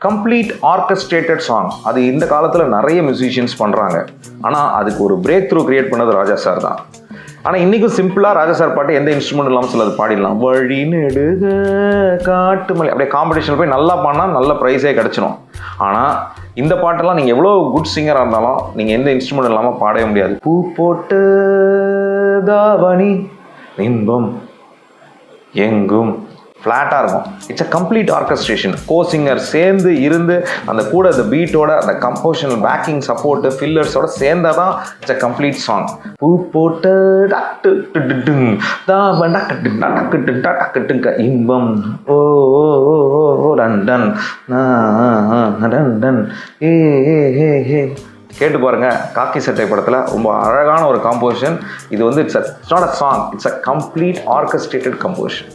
Complete orchestrated song. அது இந்த காலத்தில் நிறைய மியூசிஷியன்ஸ் பண்ணுறாங்க. ஆனால் அதுக்கு ஒரு பிரேக் த்ரூ கிரியேட் பண்ணது ராஜா சார் தான். ஆனால் இன்றைக்கும் சிம்பிளாக ராஜா சார் பாட்டு எந்த இன்ஸ்ட்ருமெண்ட் இல்லாமல் சில அது பாடிடலாம். வழி நெடுக காட்டு மலை அப்படியே காம்படிஷனில் போய் நல்லா பாடினா நல்ல ப்ரைஸே கிடச்சிடும். ஆனால் இந்த பாட்டெல்லாம் நீங்கள் எவ்வளோ குட் சிங்கராக இருந்தாலும் நீங்கள் எந்த இன்ஸ்ட்ருமெண்ட் இல்லாமல் பாடவே முடியாது. பூ போட்டு தாவணி இன்பம் எங்கும் ஃப்ளாட்டாக இருக்கும். It's a complete orchestration. Co singer சேர்ந்து இருந்து அந்த கூட அந்த பீட்டோட அந்த கம்போஷனல் பேக்கிங் சப்போர்ட்டு ஃபில்லர்ஸோட சேர்ந்தால் தான் இட்ஸ் அ கம்ப்ளீட் சாங். பூ போட்டு இன்பம் ஓ ஓ ஓ ஓ டன் டன் டன் டன் ஏ ஏ ஏ கேட்டு பாருங்க. காக்கி சட்டை படத்தில் ரொம்ப அழகான ஒரு காம்போசிஷன். இது வந்து it's not a song, it's a complete orchestrated composition.